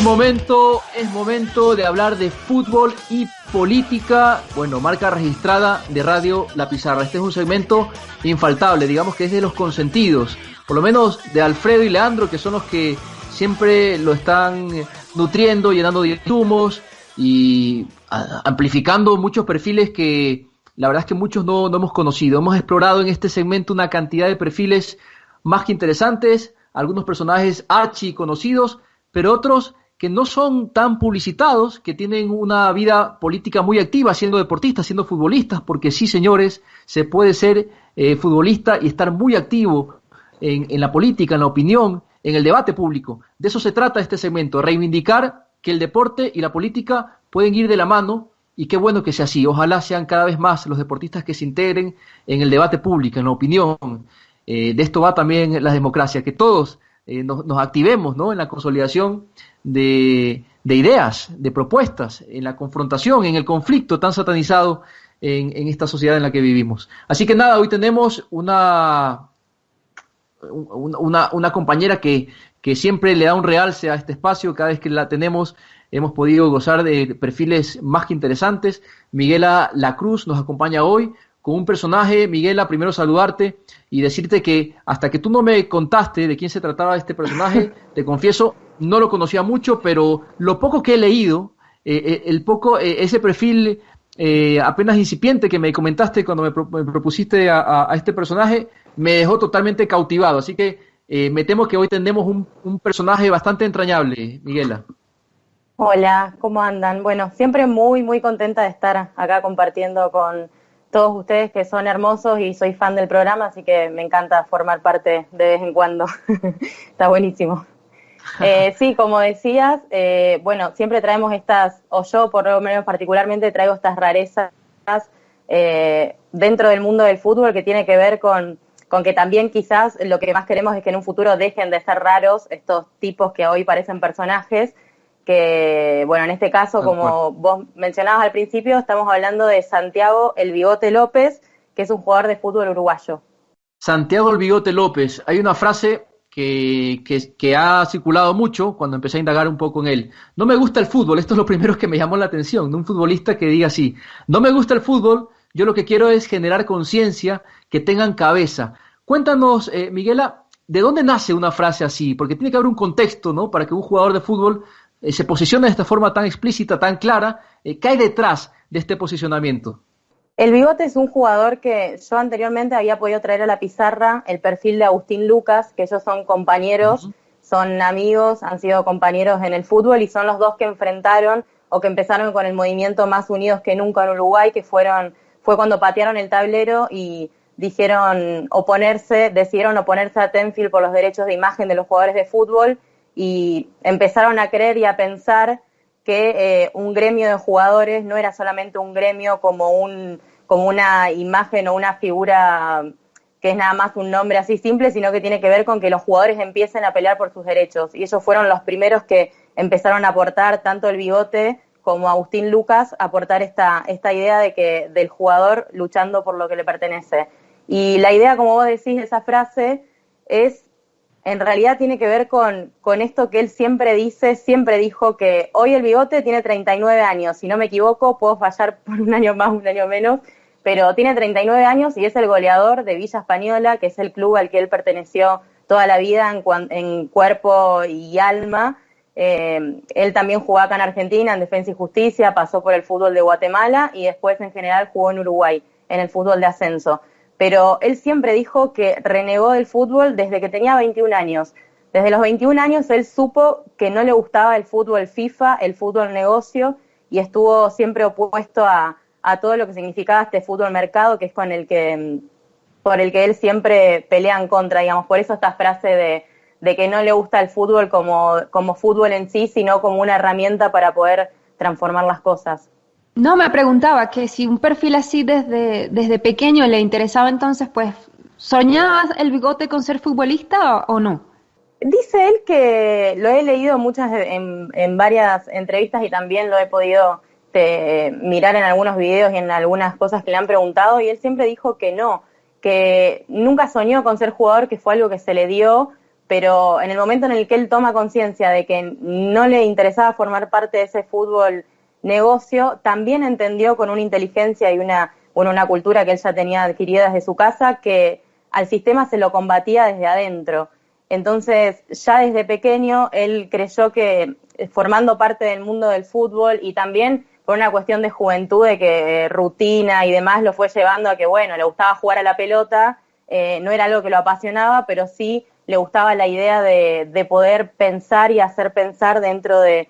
Es momento de hablar de fútbol y política. Bueno, marca registrada de Radio La Pizarra. Este es un segmento infaltable, digamos que es de los consentidos, por lo menos de Alfredo y Leandro, que son los que siempre lo están nutriendo, llenando de insumos y amplificando muchos perfiles que la verdad es que muchos no hemos conocido. Hemos explorado en este segmento una cantidad de perfiles más que interesantes, algunos personajes archi conocidos, pero otros que no son tan publicitados, que tienen una vida política muy activa, siendo deportistas, siendo futbolistas, porque sí, señores, se puede ser futbolista y estar muy activo en la política, en la opinión, en el debate público. De eso se trata este segmento, reivindicar que el deporte y la política pueden ir de la mano, y qué bueno que sea así. Ojalá sean cada vez más los deportistas que se integren en el debate público, en la opinión. De esto va también la democracia, que todos nos activemos, ¿no?, en la consolidación de ideas, de propuestas, en la confrontación, en el conflicto tan satanizado en esta sociedad en la que vivimos. Así que nada, hoy tenemos una compañera que siempre le da un realce a este espacio. Cada vez que la tenemos hemos podido gozar de perfiles más que interesantes. Miguela Lacruz nos acompaña hoy con un personaje. Miguela, primero saludarte y decirte que hasta que tú no me contaste de quién se trataba este personaje, te confieso, no lo conocía mucho, pero lo poco que he leído, ese perfil apenas incipiente que me comentaste cuando me propusiste a este personaje, me dejó totalmente cautivado. Así que me temo que hoy tendremos un personaje bastante entrañable, Miguela. Hola, ¿cómo andan? Bueno, siempre muy, muy contenta de estar acá compartiendo con todos ustedes que son hermosos y soy fan del programa, así que me encanta formar parte de vez en cuando. Está buenísimo. Sí, como decías, bueno, siempre traemos estas, o yo por lo menos particularmente traigo estas rarezas dentro del mundo del fútbol que tiene que ver con que también quizás lo que más queremos es que en un futuro dejen de ser raros estos tipos que hoy parecen personajes, que, bueno, en este caso, como vos mencionabas al principio, estamos hablando de Santiago El Bigote López, que es un jugador de fútbol uruguayo. Santiago El Bigote López. Hay una frase que ha circulado mucho cuando empecé a indagar un poco en él. No me gusta el fútbol. Esto es lo primero que me llamó la atención, de un futbolista que diga así: no me gusta el fútbol, yo lo que quiero es generar conciencia, que tengan cabeza. Cuéntanos, Miguela, ¿de dónde nace una frase así? Porque tiene que haber un contexto, ¿no?, para que un jugador de fútbol se posicione de esta forma tan explícita, tan clara. ¿Qué hay detrás de este posicionamiento? El Bigote es un jugador que yo anteriormente había podido traer a la pizarra el perfil de Agustín Lucas, que ellos son compañeros, son amigos, han sido compañeros en el fútbol y son los dos que enfrentaron o que empezaron con el movimiento Más Unidos que Nunca en Uruguay, que fue cuando patearon el tablero y decidieron oponerse a Tenfield por los derechos de imagen de los jugadores de fútbol, y empezaron a creer y a pensar que un gremio de jugadores no era solamente un gremio como una imagen o una figura que es nada más un nombre así simple, sino que tiene que ver con que los jugadores empiecen a pelear por sus derechos. Y ellos fueron los primeros que empezaron a aportar, tanto el Bigote como Agustín Lucas, a aportar esta idea del jugador luchando por lo que le pertenece. Y la idea, como vos decís, de esa frase en realidad tiene que ver con esto que él siempre dijo, que hoy el Bigote tiene 39 años, si no me equivoco, puedo fallar por un año más, un año menos, pero tiene 39 años y es el goleador de Villa Española, que es el club al que él perteneció toda la vida en cuerpo y alma. Él también jugó acá en Argentina, en Defensa y Justicia, pasó por el fútbol de Guatemala y después en general jugó en Uruguay, en el fútbol de ascenso. Pero él siempre dijo que renegó del fútbol desde que tenía 21 años. Desde los 21 años él supo que no le gustaba el fútbol FIFA, el fútbol negocio, y estuvo siempre opuesto a todo lo que significaba este fútbol mercado, que es por el que él siempre pelea en contra, digamos. Por eso esta frase de que no le gusta el fútbol como fútbol en sí, sino como una herramienta para poder transformar las cosas. No, me preguntaba que si un perfil así desde pequeño le interesaba, entonces, pues, ¿soñaba el Bigote con ser futbolista o no? Dice él que lo he leído en varias entrevistas y también lo he podido mirar en algunos videos y en algunas cosas que le han preguntado, y él siempre dijo que no, que nunca soñó con ser jugador, que fue algo que se le dio pero en el momento en el que él toma conciencia de que no le interesaba formar parte de ese fútbol negocio, también entendió con una inteligencia y una cultura que él ya tenía adquirida desde su casa, que al sistema se lo combatía desde adentro. Entonces, ya desde pequeño, él creyó que formando parte del mundo del fútbol y también por una cuestión de juventud, de que rutina y demás lo fue llevando a que, bueno, le gustaba jugar a la pelota, no era algo que lo apasionaba, pero sí le gustaba la idea de poder pensar y hacer pensar dentro de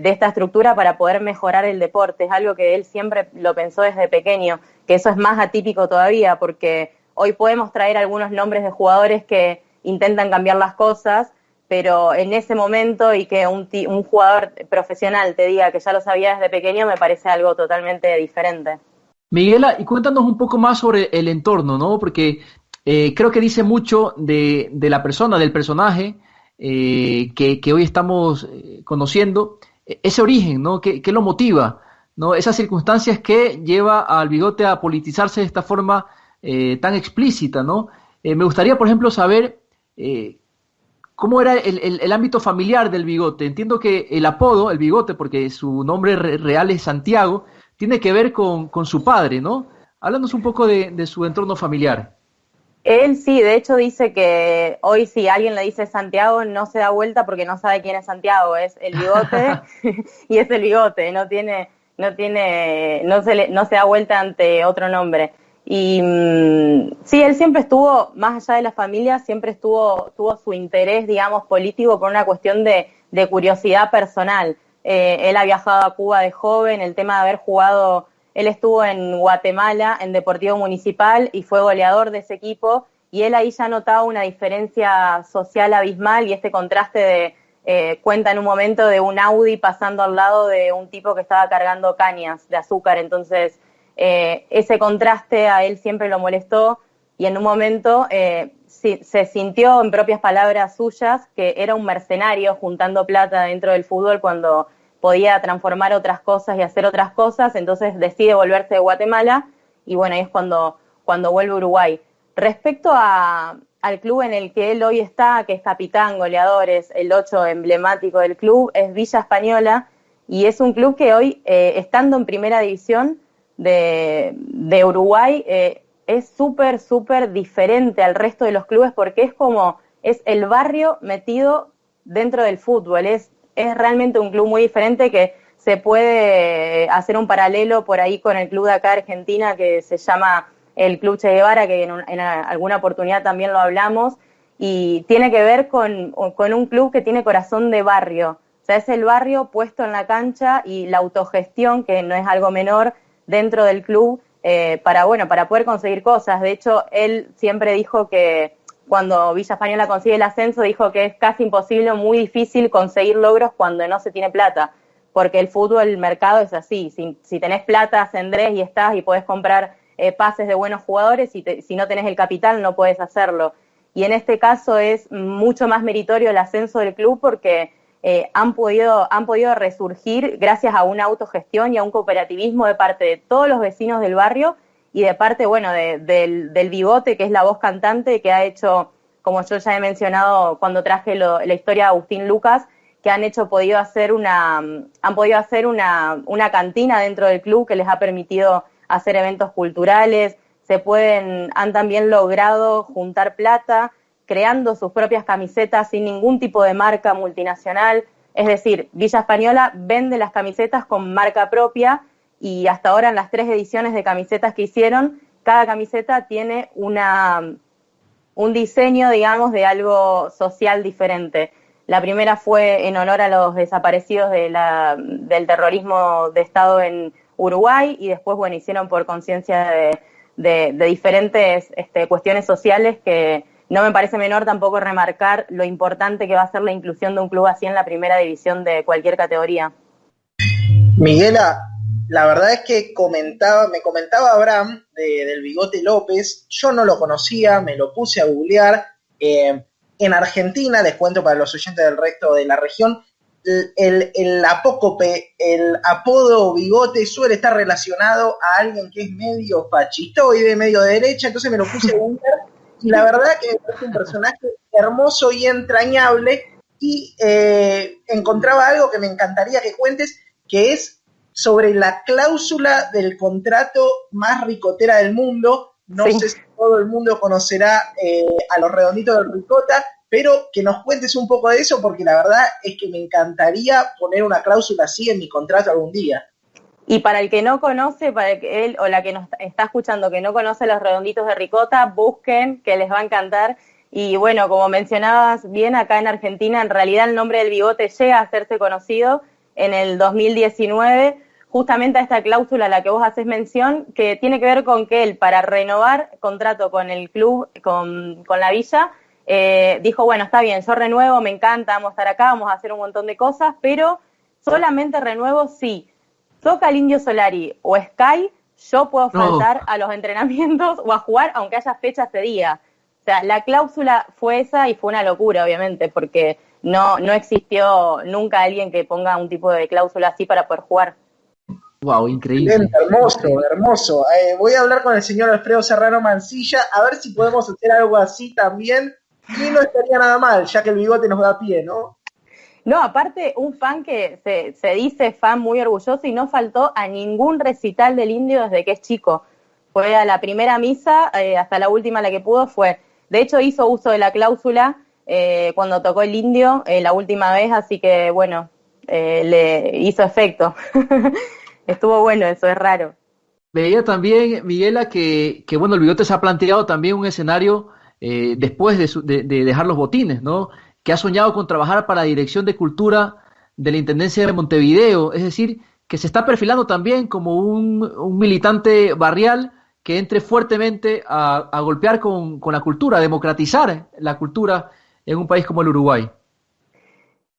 esta estructura para poder mejorar el deporte. Es algo que él siempre lo pensó desde pequeño, que eso es más atípico todavía, porque hoy podemos traer algunos nombres de jugadores que intentan cambiar las cosas, pero en ese momento y que un jugador profesional te diga que ya lo sabía desde pequeño me parece algo totalmente diferente. Miguela, y cuéntanos un poco más sobre el entorno, ¿no? Porque creo que dice mucho de la persona, del personaje que hoy estamos conociendo, ese origen, ¿no? ¿Qué lo motiva? ¿No? Esas circunstancias que lleva al Bigote a politizarse de esta forma tan explícita, ¿no? Me gustaría, por ejemplo, saber cómo era el ámbito familiar del Bigote. Entiendo que el apodo, el Bigote, porque su nombre real es Santiago, tiene que ver con su padre, ¿no? Háblanos un poco de su entorno familiar. Él sí, de hecho dice que hoy si alguien le dice Santiago no se da vuelta porque no sabe quién es Santiago, es el Bigote y es el Bigote, no se da vuelta ante otro nombre. Y sí, él siempre estuvo, más allá de la familia, siempre tuvo su interés, digamos, político por una cuestión de curiosidad personal. Él ha viajado a Cuba de joven, el tema de haber jugado, él estuvo en Guatemala, en Deportivo Municipal, y fue goleador de ese equipo, y él ahí ya notaba una diferencia social abismal, y este contraste cuenta en un momento de un Audi pasando al lado de un tipo que estaba cargando cañas de azúcar. Entonces, ese contraste a él siempre lo molestó, y en un momento se sintió, en propias palabras suyas, que era un mercenario juntando plata dentro del fútbol cuando podía transformar otras cosas y hacer otras cosas. Entonces decide volverse de Guatemala y bueno, ahí es cuando vuelve a Uruguay. Respecto al club en el que él hoy está, que es capitán, goleador, es el 8 emblemático del club, es Villa Española, y es un club que hoy, estando en primera división de Uruguay, es súper, súper diferente al resto de los clubes porque es el barrio metido dentro del fútbol. Es realmente un club muy diferente que se puede hacer un paralelo por ahí con el club de acá Argentina que se llama el Club Che Guevara, que en alguna oportunidad también lo hablamos, y tiene que ver con un club que tiene corazón de barrio. O sea, es el barrio puesto en la cancha y la autogestión, que no es algo menor, dentro del club, para poder conseguir cosas. De hecho, él siempre dijo que cuando Villa Española consigue el ascenso, dijo que es casi imposible, muy difícil conseguir logros cuando no se tiene plata, porque el fútbol, el mercado es así. Si tenés plata, ascendés y estás y podés comprar pases de buenos jugadores, si no tenés el capital no podés hacerlo. Y en este caso es mucho más meritorio el ascenso del club porque han podido resurgir gracias a una autogestión y a un cooperativismo de parte de todos los vecinos del barrio y de parte, bueno, del Bigote, que es la voz cantante, que ha hecho, como yo ya he mencionado cuando traje la historia de Agustín Lucas, que han podido hacer una cantina dentro del club que les ha permitido hacer eventos culturales, han también logrado juntar plata, creando sus propias camisetas sin ningún tipo de marca multinacional. Es decir, Villa Española vende las camisetas con marca propia y hasta ahora en las 3 ediciones de camisetas que hicieron, cada camiseta tiene un diseño, digamos, de algo social diferente. La primera fue en honor a los desaparecidos del terrorismo de Estado en Uruguay y después, bueno, hicieron por conciencia de diferentes cuestiones sociales que no me parece menor tampoco remarcar lo importante que va a ser la inclusión de un club así en la primera división de cualquier categoría. Miguela, la verdad es que me comentaba Abraham del Bigote López, yo no lo conocía, me lo puse a googlear. En Argentina, les cuento para los oyentes del resto de la región, el apócope, el apodo Bigote suele estar relacionado a alguien que es medio fachitoide, medio de derecha, entonces me lo puse a googlear. Y la verdad que me parece un personaje hermoso y entrañable, y encontraba algo que me encantaría que cuentes, que es sobre la cláusula del contrato más ricotera del mundo. No sé si todo el mundo conocerá a los Redonditos del Ricota, pero que nos cuentes un poco de eso, porque la verdad es que me encantaría poner una cláusula así en mi contrato algún día. Y para el que no conoce, para el que él o la que nos está escuchando que no conoce los Redonditos de Ricota, busquen, que les va a encantar. Y bueno, como mencionabas bien, acá en Argentina en realidad el nombre del bigote llega a hacerse conocido en el 2019, justamente a esta cláusula a la que vos haces mención, que tiene que ver con que él, para renovar contrato con el club, con la Villa, dijo, bueno, está bien, yo renuevo, me encanta, vamos a estar acá, vamos a hacer un montón de cosas, pero solamente renuevo si toca el Indio Solari o Sky, yo puedo faltar a los entrenamientos o a jugar, aunque haya fecha ese día. O sea, la cláusula fue esa y fue una locura, obviamente, porque no existió nunca alguien que ponga un tipo de cláusula así para poder jugar. Wow, increíble. Excelente, hermoso. Voy a hablar con el señor Alfredo Serrano Mancilla a ver si podemos hacer algo así también, y no estaría nada mal, ya que el bigote nos da pie, ¿no? No, aparte, un fan que se dice fan muy orgulloso y no faltó a ningún recital del Indio desde que es chico. Fue a la primera misa, hasta la última la que pudo fue. De hecho, hizo uso de la cláusula cuando tocó el Indio la última vez, así que bueno, le hizo efecto. Estuvo bueno, eso es raro. Veía también, Miguela, que bueno, el Bigote se ha planteado también un escenario después de dejar los botines, ¿no? Que ha soñado con trabajar para la Dirección de Cultura de la Intendencia de Montevideo, es decir, que se está perfilando también como un militante barrial que entre fuertemente a golpear con la cultura, a democratizar la cultura en un país como el Uruguay.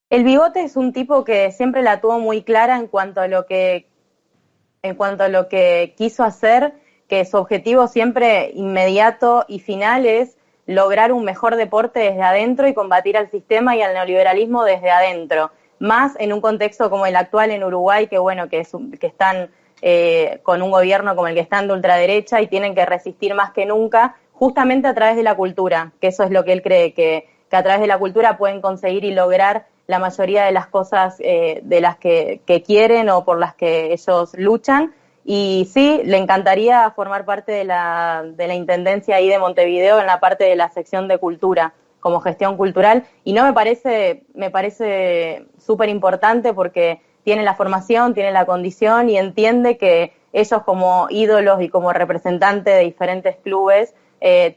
El Bigote es un tipo que siempre la tuvo muy clara en cuanto a lo que quiso hacer, que su objetivo siempre inmediato y final es lograr un mejor deporte desde adentro y combatir al sistema y al neoliberalismo desde adentro, más en un contexto como el actual en Uruguay, que bueno, que están con un gobierno como el que están de ultraderecha y tienen que resistir más que nunca, justamente a través de la cultura, que eso es lo que él cree, que a través de la cultura pueden conseguir y lograr la mayoría de las cosas de las que quieren o por las que ellos luchan. Y sí, le encantaría formar parte de la Intendencia ahí de Montevideo en la parte de la sección de cultura, como gestión cultural. Y no me parece súper importante porque tiene la formación, tiene la condición y entiende que ellos como ídolos y como representantes de diferentes clubes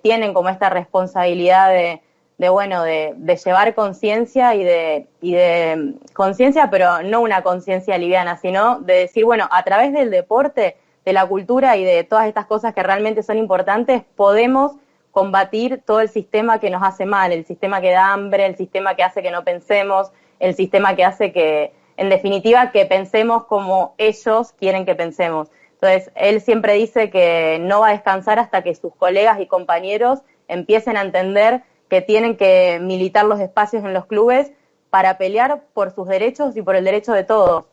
tienen como esta responsabilidad de llevar conciencia y de conciencia, pero no una conciencia liviana, sino de decir, bueno, a través del deporte, de la cultura y de todas estas cosas que realmente son importantes, podemos combatir todo el sistema que nos hace mal, el sistema que da hambre, el sistema que hace que no pensemos, el sistema que hace que, en definitiva, que pensemos como ellos quieren que pensemos. Entonces, él siempre dice que no va a descansar hasta que sus colegas y compañeros empiecen a entender que tienen que militar los espacios en los clubes para pelear por sus derechos y por el derecho de todos.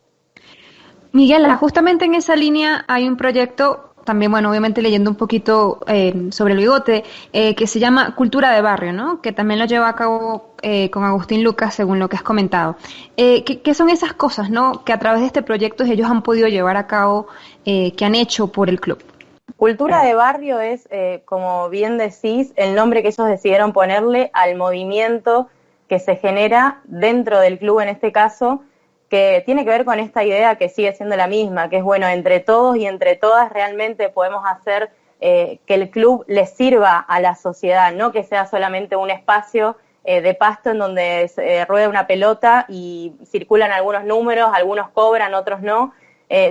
Miguel, justamente en esa línea hay un proyecto, también, bueno, obviamente leyendo un poquito sobre el Bigote, que se llama Cultura de Barrio, ¿no? Que también lo lleva a cabo con Agustín Lucas, según lo que has comentado. ¿Qué son esas cosas, ¿no? Que a través de este proyecto ellos han podido llevar a cabo, que han hecho por el club. Cultura de barrio es, como bien decís, el nombre que ellos decidieron ponerle al movimiento que se genera dentro del club en este caso, que tiene que ver con esta idea que sigue siendo la misma, que es, bueno, entre todos y entre todas realmente podemos hacer que el club le sirva a la sociedad, no que sea solamente un espacio de pasto en donde se rueda una pelota y circulan algunos números, algunos cobran, otros no,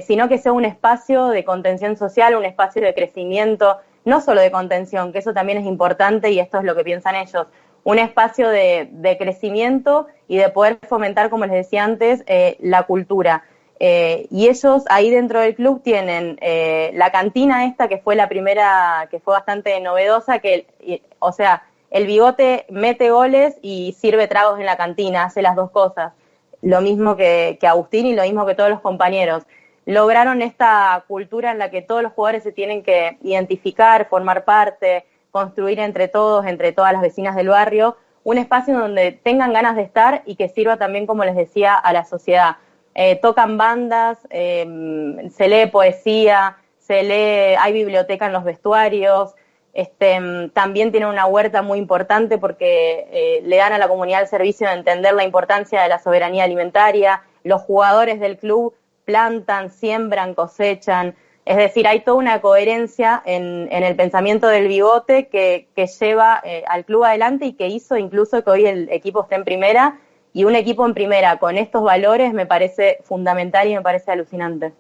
sino que sea un espacio de contención social, un espacio de crecimiento, no solo de contención, que eso también es importante y esto es lo que piensan ellos, un espacio de crecimiento y de poder fomentar, como les decía antes, la cultura. Y ellos ahí dentro del club tienen la cantina esta, que fue la primera, que fue bastante novedosa, o sea, el Bigote mete goles y sirve tragos en la cantina, hace las dos cosas, lo mismo que Agustín y lo mismo que todos los compañeros. Lograron esta cultura en la que todos los jugadores se tienen que identificar, formar parte, construir entre todos, entre todas las vecinas del barrio, un espacio donde tengan ganas de estar y que sirva también, como les decía, a la sociedad. Tocan bandas, se lee poesía, hay biblioteca en los vestuarios, también tienen una huerta muy importante porque le dan a la comunidad el servicio de entender la importancia de la soberanía alimentaria. Los jugadores del club plantan, siembran, cosechan. Es decir, hay toda una coherencia en el pensamiento del Bigote que lleva al club adelante y que hizo incluso que hoy el equipo esté en primera, y un equipo en primera con estos valores me parece fundamental y me parece alucinante.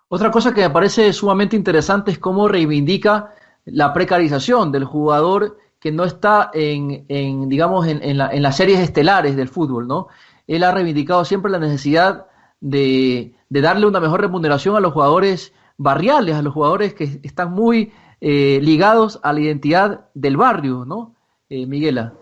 Otra cosa que me parece sumamente interesante es cómo reivindica la precarización del jugador que no está digamos, en las series estelares del fútbol, ¿no? Él ha reivindicado siempre la necesidad de darle una mejor remuneración a los jugadores barriales, a los jugadores que están muy ligados a la identidad del barrio, ¿no? Miguela.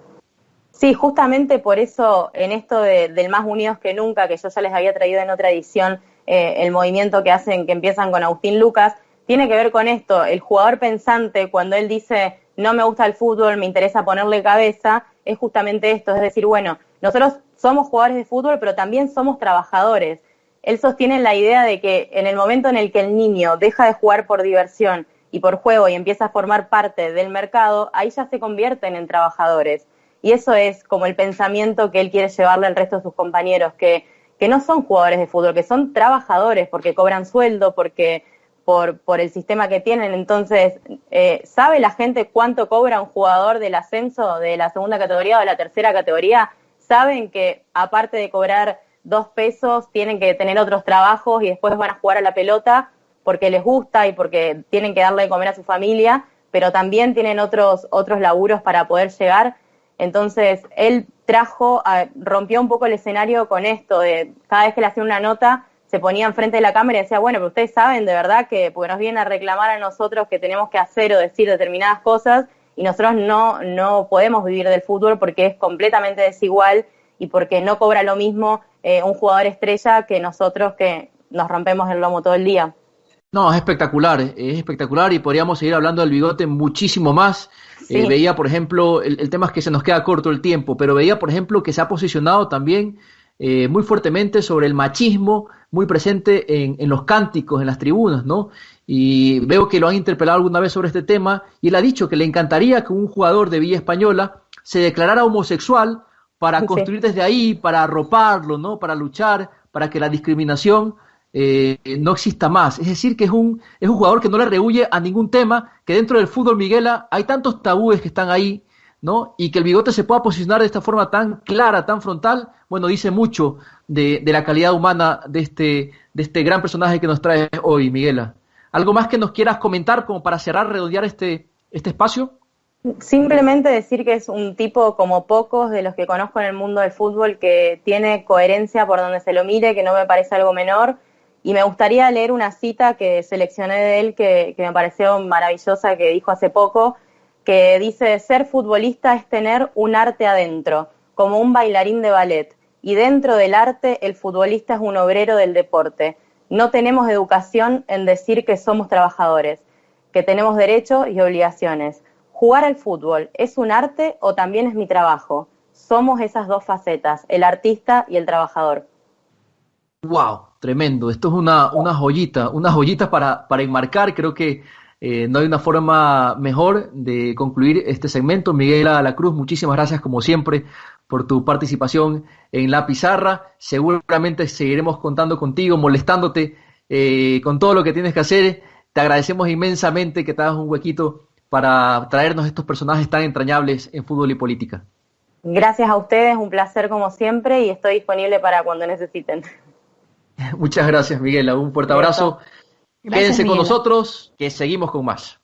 Sí, justamente por eso en esto del Más Unidos que Nunca, que yo ya les había traído en otra edición, el movimiento que hacen, que empiezan con Agustín Lucas, tiene que ver con esto. El jugador pensante, cuando él dice no me gusta el fútbol, me interesa ponerle cabeza, es justamente esto, es decir, bueno, nosotros somos jugadores de fútbol, pero también somos trabajadores. Él sostiene la idea de que en el momento en el que el niño deja de jugar por diversión y por juego y empieza a formar parte del mercado, ahí ya se convierten en trabajadores. Y eso es como el pensamiento que él quiere llevarle al resto de sus compañeros, que no son jugadores de fútbol, que son trabajadores porque cobran sueldo, porque por el sistema que tienen. Entonces, ¿sabe la gente cuánto cobra un jugador del ascenso, de la segunda categoría o de la tercera categoría? Saben que aparte de cobrar 2 pesos, tienen que tener otros trabajos y después van a jugar a la pelota porque les gusta y porque tienen que darle de comer a su familia, pero también tienen otros laburos para poder llegar. Entonces, él rompió un poco el escenario con esto, de cada vez que le hacía una nota, se ponía enfrente de la cámara y decía, bueno, pero ustedes saben de verdad que, porque nos vienen a reclamar a nosotros que tenemos que hacer o decir determinadas cosas, y nosotros no podemos vivir del fútbol porque es completamente desigual y porque no cobra lo mismo un jugador estrella que nosotros que nos rompemos el lomo todo el día. No, es espectacular y podríamos seguir hablando del Bigote muchísimo más. Sí. Veía, por ejemplo, el tema es que se nos queda corto el tiempo, pero veía, por ejemplo, que se ha posicionado también muy fuertemente sobre el machismo, muy presente en los cánticos, en las tribunas, ¿no? Y veo que lo han interpelado alguna vez sobre este tema y él ha dicho que le encantaría que un jugador de Villa Española se declarara homosexual para construir desde ahí, para arroparlo, ¿no? Para luchar, para que la discriminación no exista más. Es decir, que es un jugador que no le rehuye a ningún tema, que dentro del fútbol, Miguela, hay tantos tabúes que están ahí, ¿no? Y que el Bigote se pueda posicionar de esta forma tan clara, tan frontal, bueno, dice mucho de la calidad humana de este gran personaje que nos trae hoy, Miguela. ¿Algo más que nos quieras comentar como para cerrar, redondear este espacio? Simplemente decir que es un tipo como pocos de los que conozco en el mundo del fútbol, que tiene coherencia por donde se lo mire, que no me parece algo menor. Y me gustaría leer una cita que seleccioné de él que me pareció maravillosa, que dijo hace poco, que dice: ser futbolista es tener un arte adentro, como un bailarín de ballet, y dentro del arte el futbolista es un obrero del deporte. No tenemos educación en decir que somos trabajadores, que tenemos derechos y obligaciones. ¿Jugar al fútbol es un arte o también es mi trabajo? Somos esas dos facetas, el artista y el trabajador. ¡Wow! Tremendo. Esto es una joyita para enmarcar. Creo que no hay una forma mejor de concluir este segmento. Miguel de la Cruz, muchísimas gracias como siempre por tu participación en La Pizarra. Seguramente seguiremos contando contigo, molestándote con todo lo que tienes que hacer. Te agradecemos inmensamente que te hagas un huequito para traernos estos personajes tan entrañables en fútbol y política. Gracias a ustedes, un placer como siempre y estoy disponible para cuando necesiten. Muchas gracias, Miguel. Un fuerte abrazo. Gracias, quédense con nosotros, que seguimos con más.